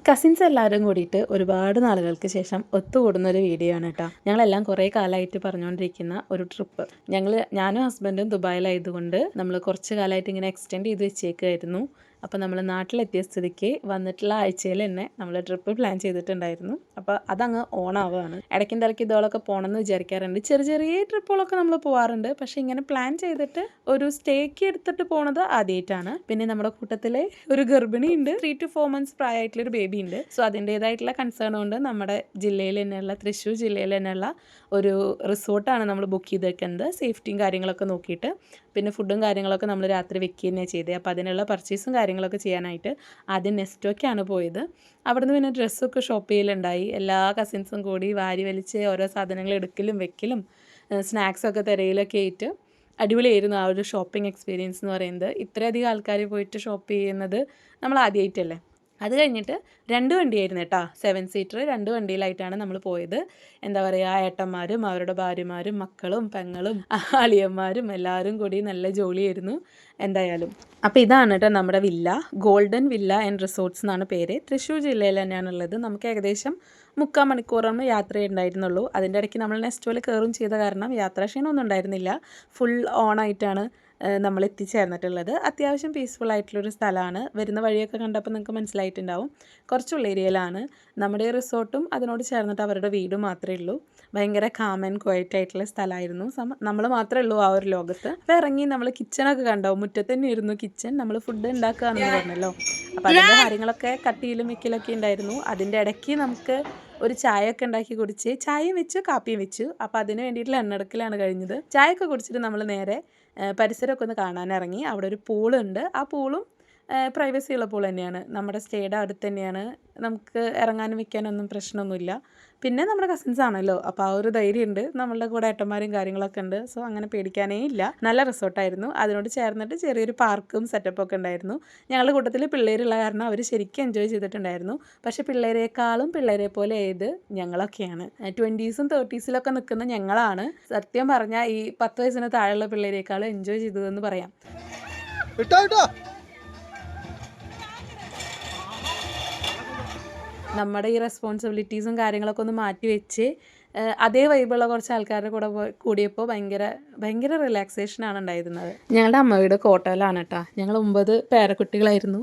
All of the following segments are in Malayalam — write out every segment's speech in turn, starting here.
കസിൻസ് എല്ലാവരും കൂടിയിട്ട് ഒരുപാട് നാളുകൾക്ക് ശേഷം ഒത്തുകൂടുന്ന ഒരു വീഡിയോ ആണ് കേട്ടോ. ഞങ്ങളെല്ലാം കുറേ കാലമായിട്ട് പറഞ്ഞുകൊണ്ടിരിക്കുന്ന ഒരു ട്രിപ്പ്. ഞാനും ഹസ്ബൻഡും ദുബായിലായതുകൊണ്ട് നമ്മൾ കുറച്ച് കാലമായിട്ട് ഇങ്ങനെ എക്സ്റ്റെൻഡ് ചെയ്ത് വെച്ചേക്കുമായിരുന്നു. അപ്പോൾ നമ്മൾ നാട്ടിലെത്തിയ സ്ഥിതിക്ക് വന്നിട്ടുള്ള ആഴ്ചയിൽ തന്നെ നമ്മൾ ട്രിപ്പ് പ്ലാൻ ചെയ്തിട്ടുണ്ടായിരുന്നു. അപ്പോൾ അതങ്ങ് ഓണാവുകയാണ്. ഇടയ്ക്കും തലയ്ക്ക് ഇതോളൊക്കെ പോകണമെന്ന് വിചാരിക്കാറുണ്ട്. ചെറിയ ചെറിയ ട്രിപ്പുകളൊക്കെ നമ്മൾ പോകാറുണ്ട്. പക്ഷേ ഇങ്ങനെ പ്ലാൻ ചെയ്തിട്ട് ഒരു സ്റ്റേക്ക് എടുത്തിട്ട് പോണത് ആദ്യമായിട്ടാണ്. പിന്നെ നമ്മുടെ കൂട്ടത്തിൽ ഒരു ഗർഭിണി ഉണ്ട്, 3 to 4 months പ്രായമായിട്ടുള്ളൊരു ബേബി ഉണ്ട്. സോ അതിൻ്റേതായിട്ടുള്ള കൺസേൺ കൊണ്ട് നമ്മുടെ ജില്ലയിൽ തന്നെയുള്ള തൃശ്ശൂർ ജില്ലയിൽ തന്നെയുള്ള ഒരു റിസോർട്ടാണ് നമ്മൾ ബുക്ക് ചെയ്ത് വെക്കുന്നത്. സേഫ്റ്റിയും കാര്യങ്ങളൊക്കെ നോക്കിയിട്ട്. പിന്നെ ഫുഡും കാര്യങ്ങളൊക്കെ നമ്മൾ രാത്രി വെക്കുക തന്നെയാണ് ചെയ്തത്. അപ്പോൾ അതിനുള്ള പർച്ചേസും കാര്യങ്ങളൊക്കെ ചെയ്യാനായിട്ട് ആദ്യം നെസ്റ്റോക്കാണ് പോയത്. അവിടുന്ന് പിന്നെ ഡ്രസ്സൊക്കെ ഷോപ്പ് ചെയ്യലുണ്ടായി. എല്ലാ കസിൻസും കൂടി വാരി വലിച്ച് ഓരോ സാധനങ്ങൾ എടുക്കലും വെക്കലും സ്നാക്സൊക്കെ തിരയിലൊക്കെ ആയിട്ട് അടിപൊളിയായിരുന്നു ആ ഒരു ഷോപ്പിംഗ് എക്സ്പീരിയൻസ് എന്ന് പറയുന്നത്. ഇത്രയധികം ആൾക്കാർ പോയിട്ട് ഷോപ്പ് ചെയ്യുന്നത് നമ്മൾ ആദ്യമായിട്ടല്ലേ. അത് കഴിഞ്ഞിട്ട് 2 വണ്ടിയായിരുന്നു കേട്ടോ, 7 സീറ്റർ 2 വണ്ടിയിലായിട്ടാണ് നമ്മൾ പോയത്. എന്താ പറയുക, ഏട്ടന്മാരും അവരുടെ ഭാര്യമാരും മക്കളും പെങ്ങളും അളിയന്മാരും എല്ലാവരും കൂടി നല്ല ജോലിയായിരുന്നു എന്തായാലും. അപ്പോൾ ഇതാണ് കേട്ടോ നമ്മുടെ villa, golden villa and resorts എന്നാണ് പേര്. തൃശ്ശൂർ ജില്ലയിൽ തന്നെയാണുള്ളത്. നമുക്ക് ഏകദേശം 3/4 മണിക്കൂറാണ് യാത്ര ഉണ്ടായിരുന്നുള്ളൂ. അതിൻ്റെ ഇടയ്ക്ക് നമ്മൾ നെസ്റ്റോയിൽ കയറും ചെയ്ത കാരണം യാത്രാക്ഷീണമൊന്നും ഉണ്ടായിരുന്നില്ല. ഫുൾ ഓണായിട്ടാണ് നമ്മൾ എത്തിച്ചേർന്നിട്ടുള്ളത്. അത്യാവശ്യം പീസ്ഫുൾ ആയിട്ടുള്ളൊരു സ്ഥലമാണ്. വരുന്ന വഴിയൊക്കെ കണ്ടപ്പോൾ നിങ്ങൾക്ക് മനസ്സിലായിട്ടുണ്ടാവും. കുറച്ചുള്ള ഏരിയയിലാണ് നമ്മുടെ റിസോർട്ടും അതിനോട് ചേർന്നിട്ട് അവരുടെ വീടും മാത്രമേ ഉള്ളൂ. ഭയങ്കര കാം ആൻഡ് ക്വയറ്റ് ആയിട്ടുള്ള സ്ഥലമായിരുന്നു. നമ്മൾ മാത്രമേ ഉള്ളൂ ആ ഒരു ലോകത്ത്. അപ്പോൾ ഇറങ്ങി നമ്മൾ കിച്ചണൊക്കെ കണ്ടാവും. മുറ്റത്ത് തന്നെയായിരുന്നു കിച്ചൺ. നമ്മൾ ഫുഡ് ഉണ്ടാക്കുകയാണെന്ന് പറഞ്ഞല്ലോ. അപ്പോൾ അതിൻ്റെ കാര്യങ്ങളൊക്കെ കട്ടിയിലും വെക്കലൊക്കെ ഉണ്ടായിരുന്നു. അതിൻ്റെ ഇടയ്ക്ക് നമുക്ക് ഒരു ചായയൊക്കെ ഉണ്ടാക്കി കുടിച്ച്, ചായയും വെച്ചു കാപ്പിയും വെച്ചു. അപ്പോൾ അതിന് വേണ്ടിയിട്ടുള്ള എണ്ണെടുക്കലാണ് കഴിഞ്ഞത്. ചായയൊക്കെ കുടിച്ചിട്ട് നമ്മൾ നേരെ പരിസരമൊക്കെ ഒന്ന് കാണാനിറങ്ങി. അവിടെ ഒരു പൂളുണ്ട്. ആ പൂളും പ്രൈവസി ഉള്ള പൂൾ തന്നെയാണ്. നമ്മുടെ സ്റ്റേയുടെ അടുത്ത് തന്നെയാണ്. നമുക്ക് ഇറങ്ങാനും വെക്കാനൊന്നും പ്രശ്നമൊന്നുമില്ല. പിന്നെ നമ്മുടെ കസിൻസ് ആണല്ലോ, അപ്പോൾ ആ ഒരു ധൈര്യമുണ്ട്. നമ്മളുടെ കൂടെ ഏട്ടന്മാരും കാര്യങ്ങളൊക്കെ ഉണ്ട്. സോ അങ്ങനെ പേടിക്കാനേ ഇല്ല. നല്ല റിസോർട്ടായിരുന്നു. അതിനോട് ചേർന്നിട്ട് ചെറിയൊരു പാർക്കും സെറ്റപ്പൊക്കെ ഉണ്ടായിരുന്നു. ഞങ്ങളുടെ കൂട്ടത്തിൽ പിള്ളേരുള്ള കാരണം അവർ ശരിക്കും എൻജോയ് ചെയ്തിട്ടുണ്ടായിരുന്നു. പക്ഷേ പിള്ളേരെക്കാളും പിള്ളേരെ പോലെ ഏത് ഞങ്ങളൊക്കെയാണ്. 20s 30s നിൽക്കുന്ന ഞങ്ങളാണ് സത്യം പറഞ്ഞാൽ ഈ 10 വയസ്സിന് താഴെയുള്ള പിള്ളേരെക്കാളും എൻജോയ് ചെയ്തതെന്ന് പറയാം. നമ്മുടെ ഈ റെസ്പോൺസിബിലിറ്റീസും കാര്യങ്ങളൊക്കെ ഒന്ന് മാറ്റി വെച്ച് അതേ വൈബുള്ള കുറച്ച് ആൾക്കാരുടെ കൂടെ കൂടിയപ്പോൾ ഭയങ്കര റിലാക്സേഷനാണ് ഉണ്ടായിരുന്നത്. ഞങ്ങളുടെ അമ്മ വീട് കോട്ടയിലാണ് കേട്ടോ. ഞങ്ങൾ 9 പേരക്കുട്ടികളായിരുന്നു.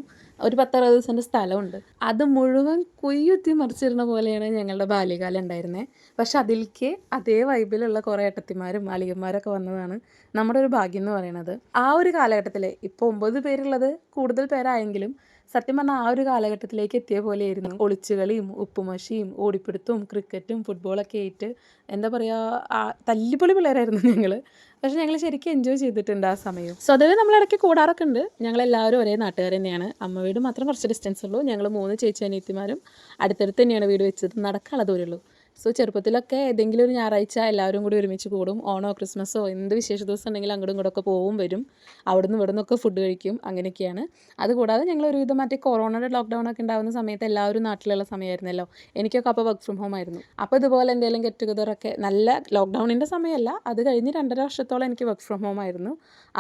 ഒരു 10-60 ദിവസത്തിൻ്റെ സ്ഥലമുണ്ട്. അത് മുഴുവൻ കുയ്യുത്തി മറിച്ചിരുന്ന പോലെയാണ് ഞങ്ങളുടെ ബാല്യകാലം ഉണ്ടായിരുന്നത്. പക്ഷെ അതിലേക്ക് അതേ വൈബിലുള്ള കുറേ ഏട്ടത്തിമാരും അളിയന്മാരൊക്കെ വന്നതാണ് നമ്മുടെ ഒരു ഭാഗ്യം എന്ന് പറയുന്നത്. ആ ഒരു കാലഘട്ടത്തിൽ ഇപ്പോൾ 9 പേരുള്ളത് കൂടുതൽ പേരായെങ്കിലും സത്യം പറഞ്ഞാൽ ആ ഒരു കാലഘട്ടത്തിലേക്ക് എത്തിയ പോലെയായിരുന്നു. ഒളിച്ചുകളിയും ഉപ്പുമശിയും ഓടിപ്പിടുത്തവും ക്രിക്കറ്റും ഫുട്ബോളൊക്കെ ആയിട്ട് എന്താ പറയുക, തല്ലിപ്പൊളി പിള്ളേരായിരുന്നു ഞങ്ങൾ. പക്ഷേ ഞങ്ങൾ ശരിക്കും എൻജോയ് ചെയ്തിട്ടുണ്ട് ആ സമയം. സ്വതവേ നമ്മളിടയ്ക്ക് കൂടാറൊക്കെ ഉണ്ട്. ഞങ്ങളെല്ലാവരും ഒരേ നാട്ടുകാർ തന്നെയാണ്. അമ്മ വീട് മാത്രം കുറച്ച് ഡിസ്റ്റൻസ് ഉള്ളൂ. ഞങ്ങൾ 3 ചേച്ചി അനിയത്തിമാരും അടുത്തടുത്ത് തന്നെയാണ് വീട് വെച്ചത്. നടക്കാനുള്ള ദൂരമുള്ളൂ. സോ ചെറുപ്പത്തിലൊക്കെ ഏതെങ്കിലും ഒരു ഞായറാഴ്ച എല്ലാവരും കൂടി ഒരുമിച്ച് കൂടും. ഓണോ ക്രിസ്മസോ എന്ത് വിശേഷ ദിവസം ഉണ്ടെങ്കിലും അങ്ങോട്ടും ഇങ്ങോട്ടൊക്കെ പോവും വരും. അവിടുന്ന് ഇവിടുന്നൊക്കെ ഫുഡ് കഴിക്കും. അങ്ങനെയൊക്കെയാണ്. അതുകൂടാതെ ഞങ്ങൾ ഒരുവിധം മറ്റേ കൊറോണയുടെ ലോക്ക്ഡൗൺ ഒക്കെ ഉണ്ടാകുന്ന സമയത്ത് എല്ലാവരും നാട്ടിലുള്ള സമയമായിരുന്നല്ലോ. എനിക്കൊക്കെ അപ്പോൾ വർക്ക് ഫ്രം ഹോം ആയിരുന്നു. അപ്പോൾ ഇതുപോലെ എന്തെങ്കിലും ഗെറ്റ് ടുഗദറൊക്കെ, നല്ല ലോക്ക്ഡൗണിൻ്റെ സമയമല്ല, അത് കഴിഞ്ഞ് 2.5 വർഷത്തോളം എനിക്ക് വർക്ക് ഫ്രം ഹോം ആയിരുന്നു.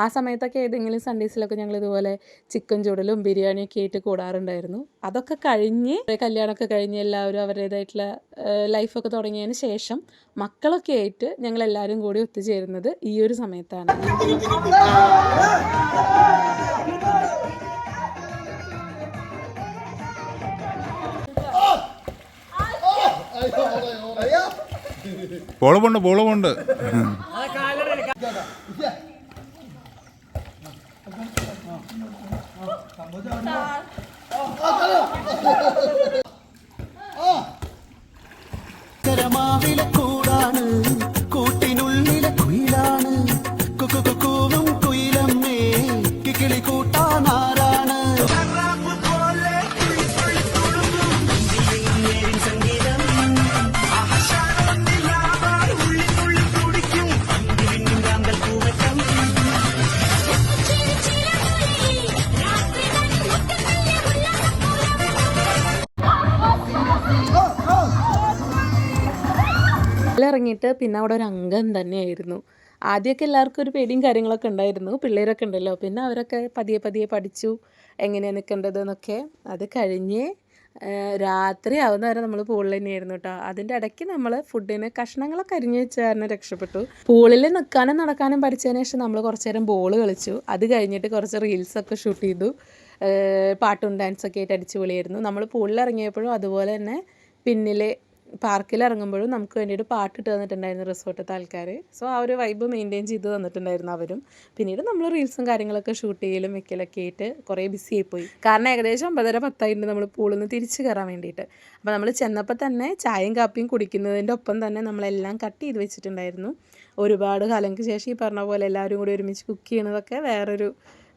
ആ സമയത്തൊക്കെ ഏതെങ്കിലും സൺഡേസിലൊക്കെ ഞങ്ങൾ ഇതുപോലെ ചിക്കൻ ചൂടലും ബിരിയാണിയൊക്കെ ആയിട്ട് കൂടാറുണ്ടായിരുന്നു. അതൊക്കെ കഴിഞ്ഞ് കല്യാണമൊക്കെ കഴിഞ്ഞ് എല്ലാവരും അവരുടേതായിട്ടുള്ള ലൈഫൊക്കെ തുടങ്ങിയതിന് ശേഷം മക്കളൊക്കെ ആയിട്ട് ഞങ്ങളെല്ലാവരും കൂടി ഒത്തുചേരുന്നത് ഈ ഒരു സമയത്താണ്. ബോള് പോണ്ട് കരമാവിലെ കൂടാണ്, കൂട്ടിനുള്ളിലെ കുയിലാണ്, കുക്കും കുയിലമ്മേ കിക്കിളി കൂട്ടാനാരാണ്. ഇറങ്ങിയിട്ട് പിന്നെ അവിടെ ഒരു അംഗം തന്നെയായിരുന്നു. ആദ്യമൊക്കെ എല്ലാവർക്കും ഒരു പേടിയും കാര്യങ്ങളൊക്കെ ഉണ്ടായിരുന്നു. പിള്ളേരൊക്കെ ഉണ്ടല്ലോ, പിന്നെ അവരൊക്കെ പതിയെ പഠിച്ചു എങ്ങനെയാണ് നിൽക്കേണ്ടതെന്നൊക്കെ. അത് കഴിഞ്ഞ് രാത്രി ആവുന്ന വരെ നമ്മൾ പൂളിൽ തന്നെയായിരുന്നു കേട്ടോ. അതിൻ്റെ ഇടയ്ക്ക് നമ്മൾ ഫുഡിന് കഷ്ണങ്ങളൊക്കെ അരിഞ്ഞ് വെച്ച് കാരണം രക്ഷപ്പെട്ടു. പൂളിൽ നിൽക്കാനും നടക്കാനും പഠിച്ചതിന് ശേഷം നമ്മൾ കുറച്ച് നേരം ബോൾ കളിച്ചു. അത് കഴിഞ്ഞിട്ട് കുറച്ച് റീൽസൊക്കെ ഷൂട്ട് ചെയ്തു. പാട്ടും ഡാൻസൊക്കെ ആയിട്ട് അടിച്ചു പൊളിയായിരുന്നു. നമ്മൾ പൂളിൽ ഇറങ്ങിയപ്പോഴും അതുപോലെ തന്നെ പിന്നിൽ പാർക്കിൽ ഇറങ്ങുമ്പോഴും നമുക്ക് വേണ്ടിയിട്ട് പാട്ടിട്ട് തന്നിട്ടുണ്ടായിരുന്നു റിസോർട്ടിലത്തെ ആൾക്കാർ. സോ ആ ഒരു വൈബ് മെയിൻറ്റെയിൻ ചെയ്ത് തന്നിട്ടുണ്ടായിരുന്നു അവരും. പിന്നീട് നമ്മൾ റീൽസും കാര്യങ്ങളൊക്കെ ഷൂട്ട് ചെയ്യലും വെക്കലൊക്കെ ആയിട്ട് കുറേ ബിസി ആയിപ്പോയി. കാരണം ഏകദേശം 9:10 നമ്മൾ പൂളിൽ നിന്ന് തിരിച്ച് കയറാൻ വേണ്ടിയിട്ട്. അപ്പോൾ നമ്മൾ ചെന്നപ്പോൾ തന്നെ ചായയും കാപ്പിയും കുടിക്കുന്നതിൻ്റെ ഒപ്പം തന്നെ നമ്മളെല്ലാം കട്ട് ചെയ്ത് വെച്ചിട്ടുണ്ടായിരുന്നു. ഒരുപാട് കാലങ്ങൾക്ക് ശേഷം ഈ പറഞ്ഞ പോലെ എല്ലാവരും കൂടി ഒരുമിച്ച് കുക്ക് ചെയ്യണതൊക്കെ വേറൊരു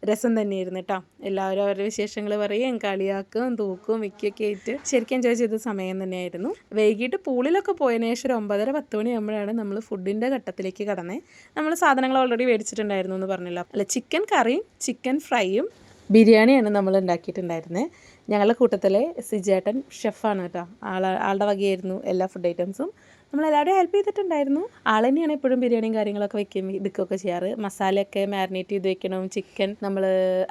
രസം തന്നെയായിരുന്നു കേട്ടോ. എല്ലാവരും അവരുടെ വിശേഷങ്ങൾ പറയുകയും കളിയാക്കും തൂക്കും വിൽക്കുകയൊക്കെ ആയിട്ട് ശരിക്കും എൻജോയ് ചെയ്ത സമയം തന്നെയായിരുന്നു. വൈകിട്ട് പൂളിലൊക്കെ പോയതിനു ശേഷം ഒരു 9:10 മണിയാകുമ്പോഴാണ് നമ്മൾ ഫുഡിൻ്റെ ഘട്ടത്തിലേക്ക് കടന്നത്. നമ്മൾ സാധനങ്ങൾ ഓൾറെഡി മേടിച്ചിട്ടുണ്ടായിരുന്നു എന്ന് പറഞ്ഞില്ല. അല്ല, ചിക്കൻ കറിയും ചിക്കൻ ഫ്രൈയും ബിരിയാണിയാണ് നമ്മൾ ഉണ്ടാക്കിയിട്ടുണ്ടായിരുന്നത്. ഞങ്ങളുടെ കൂട്ടത്തിലെ സിജേട്ടൻ ഷെഫാണ് കേട്ടോ. ആളുടെ വകയായിരുന്നു എല്ലാ ഫുഡ് ഐറ്റംസും. നമ്മളെല്ലാവരും ഹെൽപ്പ് ചെയ്തിട്ടുണ്ടായിരുന്നു. ആൾ തന്നെയാണ് എപ്പോഴും ബിരിയാണിയും കാര്യങ്ങളൊക്കെ വെക്കുകയും എടുക്കുകയൊക്കെ ചെയ്യാറ്. മസാലയൊക്കെ മാരിനേറ്റ് ചെയ്ത് വെക്കണം. ചിക്കൻ നമ്മൾ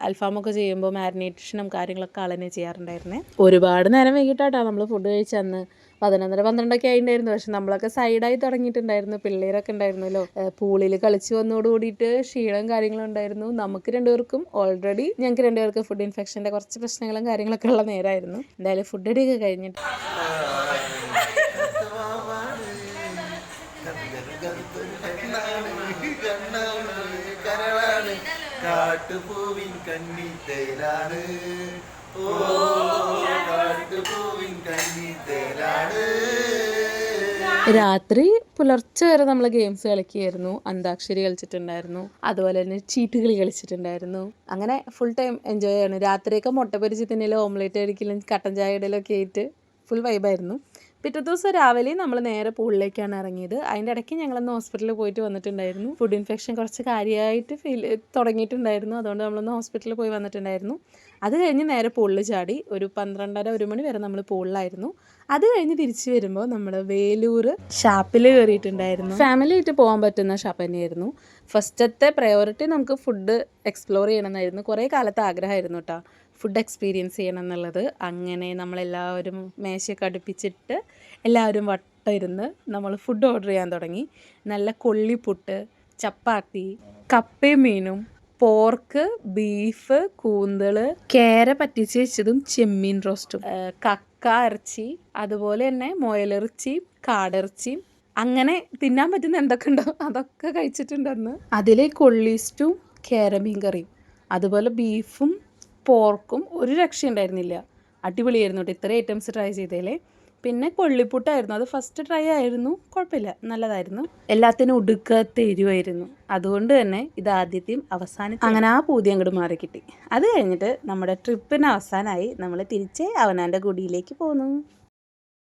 അൽഫാമൊക്കെ ചെയ്യുമ്പോൾ മാരിനേഷനും കാര്യങ്ങളൊക്കെ ആൾ തന്നെ ചെയ്യാറുണ്ടായിരുന്നേ. ഒരുപാട് നേരം വൈകിട്ടാട്ടോ നമ്മൾ ഫുഡ് കഴിച്ചന്ന് 11:30-12 ആയിട്ടുണ്ടായിരുന്നു. പക്ഷെ നമ്മളൊക്കെ സൈഡായി തുടങ്ങിയിട്ടുണ്ടായിരുന്നു. പിള്ളേരൊക്കെ ഉണ്ടായിരുന്നല്ലോ. പൂളിൽ കളിച്ച് വന്നോട് കൂടിയിട്ട് ക്ഷീണവും കാര്യങ്ങളും ഉണ്ടായിരുന്നു. ഞങ്ങൾക്ക് രണ്ടുപേർക്കും ഫുഡ് ഇൻഫെക്ഷൻ്റെ കുറച്ച് പ്രശ്നങ്ങളും കാര്യങ്ങളൊക്കെ ഉള്ള നേരമായിരുന്നു. എന്തായാലും ഫുഡ് അടിയൊക്കെ കഴിഞ്ഞിട്ട് കാട്ടുപൂവിൻ കണ്ണിത്തേലാണ്, ഓ കാട്ടുപൂവിൻ കണ്ണിത്തേലാണ്. രാത്രി പുലർച്ചെ വരെ നമ്മൾ ഗെയിംസ് കളിക്കുകയായിരുന്നു. അന്താക്ഷരി കളിച്ചിട്ടുണ്ടായിരുന്നു. അതുപോലെ തന്നെ ചീട്ടുകളി കളിച്ചിട്ടുണ്ടായിരുന്നു. അങ്ങനെ ഫുൾ ടൈം എൻജോയ് ചെയ്യണം. രാത്രിയൊക്കെ മുട്ട പൊരിച്ച് തിന്നലും ഓംലേറ്റ് അടിക്കലും കട്ടൻ ചായ ഇടലൊക്കെ ആയിട്ട് ഫുൾ വൈബായിരുന്നു. പിറ്റേ ദിവസം രാവിലെ നമ്മൾ നേരെ പൂളിലേക്കാണ് ഇറങ്ങിയത്. അതിൻ്റെ ഇടയ്ക്ക് ഞങ്ങളൊന്ന് ഹോസ്പിറ്റലിൽ പോയിട്ട് വന്നിട്ടുണ്ടായിരുന്നു. ഫുഡ് ഇൻഫെക്ഷൻ കുറച്ച് കാര്യമായിട്ട് തുടങ്ങിയിട്ടുണ്ടായിരുന്നു. അതുകൊണ്ട് നമ്മളൊന്ന് ഹോസ്പിറ്റലിൽ പോയി വന്നിട്ടുണ്ടായിരുന്നു. അത് കഴിഞ്ഞ് നേരെ പൂളിൽ ചാടി. ഒരു 12:30-1 മണി വരെ നമ്മൾ പൂളിലായിരുന്നു. അത് കഴിഞ്ഞ് തിരിച്ച് വരുമ്പോൾ നമ്മൾ വേലൂർ ഷാപ്പിൽ കയറിയിട്ടുണ്ടായിരുന്നു. ഫാമിലി ആയിട്ട് പോകാൻ പറ്റുന്ന ഷാപ്പ് തന്നെയായിരുന്നു. ഫസ്റ്റത്തെ പ്രയോറിറ്റി നമുക്ക് ഫുഡ് എക്സ്പ്ലോർ ചെയ്യണമെന്നായിരുന്നു. കുറേ കാലത്തെ ആഗ്രഹമായിരുന്നു കേട്ടോ, ഫുഡ് എക്സ്പീരിയൻസ് ചെയ്യണം എന്നുള്ളത്. അങ്ങനെ നമ്മളെല്ലാവരും മേശയൊക്കെ അടുപ്പിച്ചിട്ട് എല്ലാവരും വട്ടം ഇരുന്ന് നമ്മൾ ഫുഡ് ഓർഡർ ചെയ്യാൻ തുടങ്ങി. നല്ല കൊള്ളിപ്പുട്ട്, ചപ്പാത്തി, കപ്പയും മീനും, പോർക്ക്, ബീഫ്, കൂന്തള്, കേര പറ്റിച്ച് വെച്ചതും, ചെമ്മീൻ റോസ്റ്റും, കക്ക ഇറച്ചി, അതുപോലെ തന്നെ മുയലിറച്ചിയും കാടിറച്ചിയും, അങ്ങനെ തിന്നാൻ പറ്റുന്ന എന്തൊക്കെ ഉണ്ടോ അതൊക്കെ കഴിച്ചിട്ടുണ്ടെന്ന്. അതിലെ കൊള്ളീസ്റ്റും കേരമീൻ കറിയും അതുപോലെ ബീഫും പോർക്കും ഒരു രക്ഷയുണ്ടായിരുന്നില്ല. അടിപൊളിയായിരുന്നു കേട്ടോ ഇത്രയും ഐറ്റംസ് ട്രൈ ചെയ്തേലേ. പിന്നെ കൊള്ളിപ്പുട്ടായിരുന്നു, അത് ഫസ്റ്റ് ട്രൈ ആയിരുന്നു, കുഴപ്പമില്ല, നല്ലതായിരുന്നു. എല്ലാത്തിനും ഒടുക്കത്തെ എരിവായിരുന്നു. അതുകൊണ്ട് തന്നെ ഇത് ആദ്യത്തെയും അവസാനത്തെയും അങ്ങനെ ആ പൂതി അങ്ങോട്ട് മാറി കിട്ടി. അത് കഴിഞ്ഞിട്ട് നമ്മുടെ ട്രിപ്പിന് അവസാനമായി നമ്മൾ തിരിച്ച് അവനാൻ്റെ കുടിയിലേക്ക് പോന്നു.